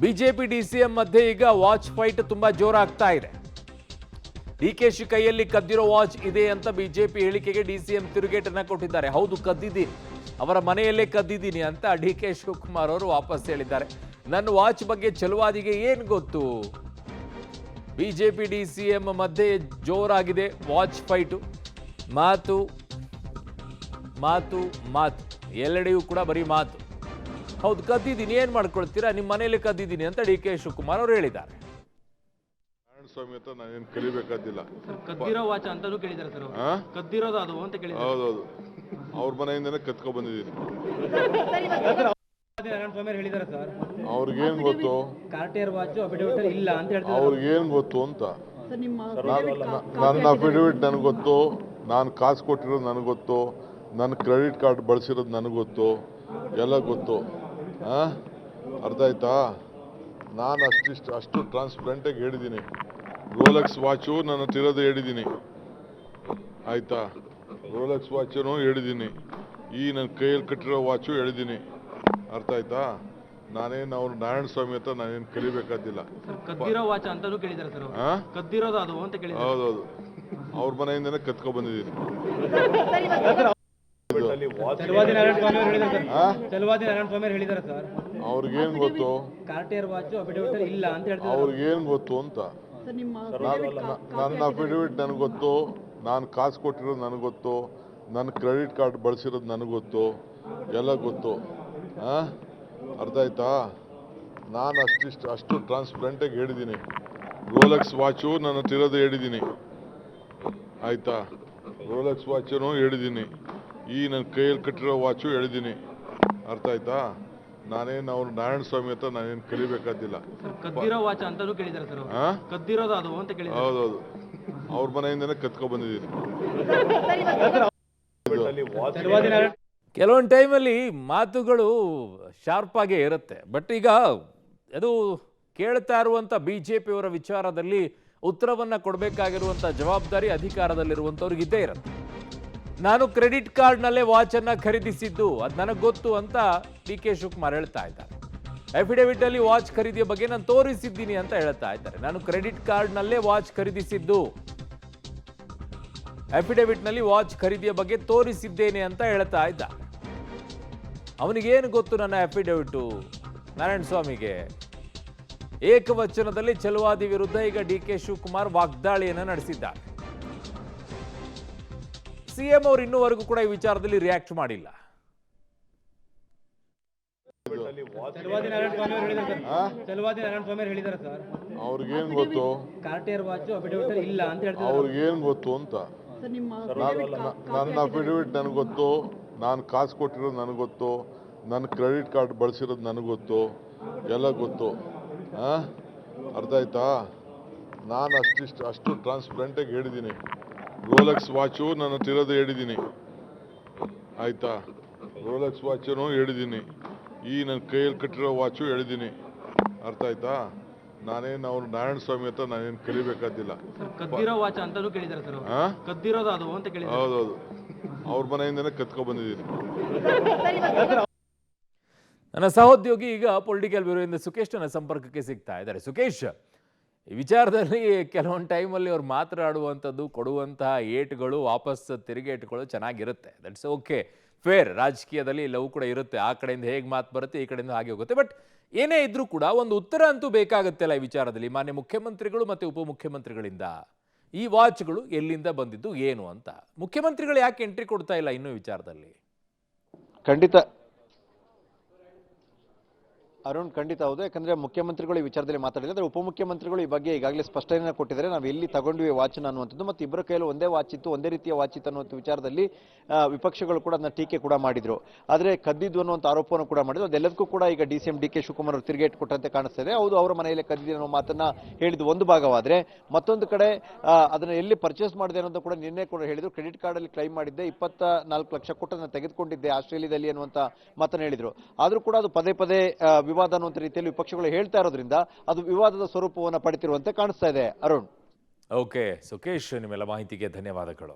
BJP DCM ಮಧ್ಯೆ ಈಗ watch fight ತುಂಬಾ ಜೋರಾಗ್ತಾ ಇದೆ. ಡಿಕೆಶಿ ಕೈಯಲ್ಲಿ ಕದ್ದಿರೋ ವಾಚ್ ಇದೆ ಅಂತ ಬಿಜೆಪಿ ಹೇಳಿಕೆಗೆ ಡಿಸಿಎಂ ತಿರುಗೇಟನ್ನ ಕೊಟ್ಟಿದ್ದಾರೆ. ಹೌದು, ಕದ್ದಿದ್ದೀನಿ, ಅವರ ಮನೆಯಲ್ಲೇ ಕದ್ದಿದ್ದೀನಿ ಅಂತ ಡಿಕೆ ಶಿವಕುಮಾರ್ ಅವರು ವಾಪಸ್ ಹೇಳಿದ್ದಾರೆ. ನನ್ನ ವಾಚ್ ಬಗ್ಗೆ ಚಲುವಾದಿಗೆ ಏನ್ ಗೊತ್ತು? ಬಿಜೆಪಿ ಡಿಸಿಎಂ ಮಧ್ಯೆ ಜೋರಾಗಿದೆ ವಾಚ್ ಫೈಟು. ಮಾತು ಮಾತು ಮಾತು, ಎಲ್ಲೆಡೆಯೂ ಕೂಡ ಬರೀ ಮಾತು. ಹೌದು, ಕದ್ದಿದ್ದೀನಿ, ಏನ್ ಮಾಡ್ಕೊಳ್ತೀರಾ, ನಿಮ್ಮ ಮನೆಯಲ್ಲಿ ಕದ್ದಿದ್ದೀನಿ ಅಂತ ಡಿಕೆ ಶಿವಕುಮಾರ್ ಅವರು ಹೇಳಿದ್ದಾರೆ. ಸ್ವಾಮಿ ಹತ್ರ ನಾನೇನು ಕಲಿಬೇಕಾದಿಲ್ಲ. ಕದ್ದಿರೋ ವಾಚ್ ಅಂತಾನೂ ಕೇಳಿದಾರೆ ಸರ್. ಕದ್ದಿರೋದು ಅದು ಅಂತ ಕೇಳಿದ್ದಾರೆ. ಹೌದೌದು, ಅವ್ರ ಮನೆಯಿಂದನೇ ಕತ್ಕೊಂಡ್ ಬಂದಿದ್ದೀನಿ. ಹೇಳಿದಾರೆ ಸರ್. ಅವ್ರಿಗೇನ್ ಗೊತ್ತು? ಕಾರ್ಟಿಯರ್ ವಾಚ್ ಅಫಿಡವಿಟ್ ಇಲ್ಲ ಅಂತ ಹೇಳ್ತಾರೆ. ಅವ್ರಿಗೇನ್ ಗೊತ್ತು ಅಂತ? ನನ್ನ ಅಫಿಡವಿಟ್ ನನಗೆ ಗೊತ್ತು, ನಾನು ಕಾಸು ಕೊಟ್ಟಿರೋದು ನನಗೆ ಗೊತ್ತು, ನನ್ನ ಕ್ರೆಡಿಟ್ ಕಾರ್ಡ್ ಬಳಸಿರೋದು ನನಗೆ ಗೊತ್ತು, ಎಲ್ಲ ಗೊತ್ತು. ಅರ್ಥ ಆಯ್ತಾ? ನಾನು ಅಷ್ಟು ಟ್ರಾನ್ಸ್ಪರೆಂಟಾಗಿ ಹೇಳಿದ್ದೀನಿ. ರೋಲೆಕ್ಸ್ ವಾಚು ನನ್ನ ಹತ್ರ ಇರೋದು ಹೇಳಿದ್ದೀನಿ, ಆಯ್ತಾ? ರೋಲೆಕ್ಸ್ ವಾಚನು ಹೇಳಿದ್ದೀನಿ, ಈ ನನ್ನ ಕೈಯಲ್ಲಿ ಕಟ್ಟಿರೋ ವಾಚು ಹೇಳಿದ್ದೀನಿ. ಅರ್ಥ ಆಯ್ತಾ? ನಾನೇನು ಅವ್ರು ನಾರಾಯಣ ಸ್ವಾಮಿ ಹತ್ರ ನಾನೇನು ಕಲಿಬೇಕಾದಿಲ್ಲ. ಕದ್ದಿರೋ ವಾಚ್ ಅಂತಾನೂ ಕೇಳಿದಾರೆ ಸರ್. ಕದ್ದಿರೋದು ಅದು ಅಂತ ಕೇಳಿದ್ದಾರೆ. ಹೌದೌದು, ಅವ್ರ ಮನೆಯಿಂದನೇ ಕತ್ಕೊಂಡ್ ಬಂದಿದ್ದೀನಿ. ಹೇಳಿದಾರೆ ಸರ್. ಅವ್ರಿಗೇನ್ ಗೊತ್ತು? ಕಾರ್ಟಿಯರ್ ವಾಚ್ ಅಫಿಡವಿಟ್ ಇಲ್ಲ ಅಂತ ಹೇಳ್ತಾರೆ. ಅವ್ರಿಗೇನ್ ಗೊತ್ತು ಅಂತ? ನನ್ನ ಅಫಿಡವಿಟ್ ನನಗೆ ಗೊತ್ತು, ನಾನು ಕಾಸು ಕೊಟ್ಟಿರೋದು ನನಗೆ ಗೊತ್ತು, ನನ್ನ ಕ್ರೆಡಿಟ್ ಕಾರ್ಡ್ ಬಳಸಿರೋದು ನನಗೆ ಗೊತ್ತು, ಎಲ್ಲ ಗೊತ್ತು. ಅರ್ಥ ಆಯ್ತಾ? ನಾನು ಅಷ್ಟು ಟ್ರಾನ್ಸ್ಪರೆಂಟಾಗಿ ಹೇಳಿದ್ದೀನಿ. ರೋಲೆಕ್ಸ್ ವಾಚು ನನ್ನ ಹತ್ರ ಇರೋದು ಹೇಳಿದ್ದೀನಿ, ಆಯ್ತಾ? ರೋಲೆಕ್ಸ್ ವಾಚನು ಹೇಳಿದ್ದೀನಿ, ಈ ನನ್ನ ಕೈಯಲ್ಲಿ ಕಟ್ಟಿರೋ ವಾಚು ಹೇಳಿದ್ದೀನಿ. ಅರ್ಥ ಆಯ್ತಾ? ನಾನೇನು ಅವ್ರು ನಾರಾಯಣ ಸ್ವಾಮಿ ಹತ್ರ ನಾನೇನು ಕಲಿಬೇಕಾದಿಲ್ಲ. ಕದ್ದಿರೋ ವಾಚ್ ಅಂತಾನೂ ಕೇಳಿದಾರೆ ಸರ್. ಕದ್ದಿರೋದು ಅದು ಅಂತ ಕೇಳಿದ್ದಾರೆ. ಹೌದೌದು, ಅವ್ರ ಮನೆಯಿಂದನೇ ಕತ್ಕೊಂಡ್ ಬಂದಿದ್ದೀನಿ. ಕೆಲವೊಂದು ಟೈಮಲ್ಲಿ ಮಾತುಗಳು ಶಾರ್ಪ್ ಆಗೇ ಇರುತ್ತೆ. ಬಟ್ ಈಗ ಅದು ಕೇಳ್ತಾ ಇರುವಂಥ ಬಿಜೆಪಿಯವರ ವಿಚಾರದಲ್ಲಿ ಉತ್ತರವನ್ನು ಕೊಡಬೇಕಾಗಿರುವಂಥ ಜವಾಬ್ದಾರಿ ಅಧಿಕಾರದಲ್ಲಿರುವಂಥವ್ರಿಗೆ ಇದ್ದೇ ಇರುತ್ತೆ. ನಾನು ಕ್ರೆಡಿಟ್ ಕಾರ್ಡ್ನಲ್ಲೇ ವಾಚನ್ನು ಖರೀದಿಸಿದ್ದು, ಅದು ನನಗೆ ಗೊತ್ತು ಅಂತ ಡಿ ಕೆ ಶಿವಕುಮಾರ್ ಹೇಳ್ತಾ ಇದ್ದಾರೆ. ಅಫಿಡವಿಟ್ ಅಲ್ಲಿ ವಾಚ್ ಖರೀದಿಯ ಬಗ್ಗೆ ನಾನು ತೋರಿಸಿದ್ದೀನಿ ಅಂತ ಹೇಳ್ತಾ ಇದ್ದಾರೆ. ನಾನು ಕ್ರೆಡಿಟ್ ಕಾರ್ಡ್ನಲ್ಲೇ ವಾಚ್ ಖರೀದಿಸಿದ್ದು, ಅಫಿಡವಿಟ್ ನಲ್ಲಿ ವಾಚ್ ಖರೀದಿಯ ಬಗ್ಗೆ ತೋರಿಸಿದ್ದೇನೆ ಅಂತ ಹೇಳ್ತಾ ಇದ್ದ. ಅವನಿಗೇನು ಗೊತ್ತು ನನ್ನ ಅಫಿಡವಿಟ್? ನಾರಾಯಣ ಸ್ವಾಮಿಗೆ ಏಕವಚನದಲ್ಲಿ ಚಲುವಾದಿ ವಿರುದ್ಧ ಈಗ ಡಿ ಕೆ ಶಿವಕುಮಾರ್ ವಾಗ್ದಾಳಿಯನ್ನು ನಡೆಸಿದ್ದಾರೆ. ಸಿಎಂ ಅವರು ಇನ್ನೂವರೆಗೂ ಕೂಡ ಈ ವಿಚಾರದಲ್ಲಿ ರಿಯಾಕ್ಟ್ ಮಾಡಿಲ್ಲ. ಹೇಳಿದಾರೆ ಸರ್. ಅವ್ರಿಗೇನ್ ಗೊತ್ತು? ಕಾರ್ಟಿಯರ್ ವಾಚ್ ಅಫಿಡವಿಟ್ ಇಲ್ಲ ಅಂತ ಹೇಳ್ತಾರೆ. ಅವ್ರಿಗೇನ್ ಗೊತ್ತು ಅಂತ? ನನ್ನ ಅಫಿಡವಿಟ್ ನನಗೆ ಗೊತ್ತು, ನಾನು ಕಾಸು ಕೊಟ್ಟಿರೋದು ನನಗೆ ಗೊತ್ತು, ನನ್ನ ಕ್ರೆಡಿಟ್ ಕಾರ್ಡ್ ಬಳಸಿರೋದು ನನಗೆ ಗೊತ್ತು, ಎಲ್ಲ ಗೊತ್ತು. ಅರ್ಥ ಆಯ್ತಾ? ನಾನು ಅಷ್ಟು ಟ್ರಾನ್ಸ್ಪರೆಂಟಾಗಿ ಹೇಳಿದ್ದೀನಿ. ರೋಲೆಕ್ಸ್ ವಾಚು ನನ್ನ ಹತ್ರ ಇರೋದು ಹೇಳಿದ್ದೀನಿ, ಆಯ್ತಾ? ರೋಲೆಕ್ಸ್ ವಾಚನು ಹೇಳಿದ್ದೀನಿ, ಈ ನನ್ನ ಕೈಯಲ್ಲಿ ಕಟ್ಟಿರೋ ವಾಚು ಹೇಳಿದ್ದೀನಿ. ಅರ್ಥ ಆಯ್ತಾ? ನಾನೇನು ಅವ್ರು ನಾರಾಯಣ ಸ್ವಾಮಿ ಹತ್ರ ನಾನೇನು ಕಲಿಬೇಕಾದಿಲ್ಲ. ಕದ್ದಿರೋ ವಾಚ್ ಅಂತಾನೂ ಕೇಳಿದಾರೆ ಸರ್. ಕದ್ದಿರೋದು ಅದು ಅಂತ ಕೇಳಿದ್ದಾರೆ. ಹೌದೌದು, ಅವ್ರ ಮನೆಯಿಂದನೇ ಕತ್ಕೊಂಡ್ ಬಂದಿದ್ದೀನಿ. ನನ್ನ ಸಹೋದ್ಯೋಗಿ ಈಗ ಪೊಲಿಟಿಕಲ್ ಬ್ಯೂರೋದಿಂದ ಸುಖೇಶ್ ನನ್ನ ಸಂಪರ್ಕಕ್ಕೆ ಸಿಗ್ತಾ ಇದ್ದಾರೆ. ಸುಖೇಶ್, ಈ ವಿಚಾರದಲ್ಲಿ ಕೆಲವೊಂದು ಟೈಮಲ್ಲಿ ಅವ್ರು ಮಾತನಾಡುವಂಥದ್ದು, ಕೊಡುವಂತಹ ಏಟುಗಳು, ವಾಪಸ್ ತಿರುಗೇಟುಗಳು ಚೆನ್ನಾಗಿರುತ್ತೆ. That's okay, fair. ರಾಜಕೀಯದಲ್ಲಿ ಎಲ್ಲವೂ ಕೂಡ ಇರುತ್ತೆ. ಆ ಕಡೆಯಿಂದ ಹೇಗೆ ಮಾತು ಬರುತ್ತೆ, ಈ ಕಡೆಯಿಂದ ಹಾಗೆ ಹೋಗುತ್ತೆ. ಬಟ್ ಏನೇ ಇದ್ರೂ ಕೂಡ ಒಂದು ಉತ್ತರ ಅಂತೂ ಬೇಕಾಗುತ್ತಲ್ಲ ಈ ವಿಚಾರದಲ್ಲಿ. ಮಾನ್ಯ ಮುಖ್ಯಮಂತ್ರಿಗಳು ಮತ್ತು ಉಪಮುಖ್ಯಮಂತ್ರಿಗಳಿಂದ ಈ ವಾಚ್ಗಳು ಎಲ್ಲಿಂದ ಬಂದಿದ್ದು ಏನು ಅಂತ ಮುಖ್ಯಮಂತ್ರಿಗಳು ಯಾಕೆ ಎಂಟ್ರಿ ಕೊಡ್ತಾ ಇಲ್ಲ ಇನ್ನೂ ವಿಚಾರದಲ್ಲಿ? ಖಂಡಿತ ಅರುಣ್, ಖಂಡಿತ ಹೌದು. ಯಾಕಂದ್ರೆ ಮುಖ್ಯಮಂತ್ರಿಗಳು ಈ ವಿಚಾರದಲ್ಲಿ ಮಾತಾಡಿದ್ರೆ, ಉಪಮುಖ್ಯಮಂತ್ರಿಗಳು ಈ ಬಗ್ಗೆ ಈಗಾಗಲೇ ಸ್ಪಷ್ಟನೆ ಕೊಟ್ಟಿದ್ದಾರೆ. ನಾವು ಎಲ್ಲಿ ತಗೊಂಡ್ವಿ ವಾಚ್ ಅನ್ನುವಂಥದ್ದು, ಮತ್ತು ಇಬ್ಬರ ಕೈಯಲ್ಲಿ ಒಂದೇ ವಾಚ್ ಇತ್ತು, ಒಂದೇ ರೀತಿಯ ವಾಚ್ ಇತ್ತು ಅನ್ನುವಂಥ ವಿಚಾರದಲ್ಲಿ ವಿಪಕ್ಷಗಳು ಕೂಡ ಅದನ್ನ ಟೀಕೆ ಕೂಡ ಮಾಡಿದ್ರು. ಆದರೆ ಕದ್ದಿದ್ದು ಅನ್ನುವಂಥ ಆರೋಪವನ್ನು ಕೂಡ ಮಾಡಿದ್ರು. ಅದೆಲ್ಲದಕ್ಕೂ ಕೂಡ ಈಗ ಡಿಸಿಎಂ ಡಿ ಕೆ ಶಿವಕುಮಾರ್ ಅವರು ತಿರುಗೇಟ್ ಕೊಟ್ಟಂತೆ ಕಾಣಿಸ್ತಾ ಇದೆ. ಹೌದು, ಅವರ ಮನೆಯಲ್ಲಿ ಕದ್ದಿದೆ ಅನ್ನೋ ಮಾತನ್ನ ಹೇಳಿದ್ದು ಒಂದು ಭಾಗವಾದ್ರೆ, ಮತ್ತೊಂದು ಕಡೆ ಅದನ್ನ ಎಲ್ಲಿ ಪರ್ಚೇಸ್ ಮಾಡಿದೆ ಅನ್ನೋದು ಕೂಡ ನಿನ್ನೆ ಕೂಡ ಹೇಳಿದ್ರು. ಕ್ರೆಡಿಟ್ ಕಾರ್ಡ್ ಅಲ್ಲಿ ಕ್ಲೈಮ್ ಮಾಡಿದ್ದೆ, 24 ಲಕ್ಷ ಕೊಟ್ಟು ಅದನ್ನ ತೆಗೆದುಕೊಂಡಿದ್ದೆ ಆಸ್ಟ್ರೇಲಿಯಾದಲ್ಲಿ ಅನ್ನುವಂಥ ಮಾತನ್ನ ಹೇಳಿದ್ರು. ಆದ್ರೂ ಕೂಡ ಅದು ಪದೇ ಪದೇ ವಿವಾದ ಅನ್ನುವಂಥ ರೀತಿಯಲ್ಲಿ ವಿಪಕ್ಷಗಳು ಹೇಳ್ತಾ ಇರೋದ್ರಿಂದ ಅದು ವಿವಾದದ ಸ್ವರೂಪವನ್ನು ಪಡೆದಿರುವಂತೆ ಕಾಣಿಸ್ತಾ ಇದೆ. ಅರುಣ್. ಓಕೆ ಸುಖೇಶ್, ನಿಮ್ಮೆಲ್ಲ ಮಾಹಿತಿಗೆ ಧನ್ಯವಾದಗಳು.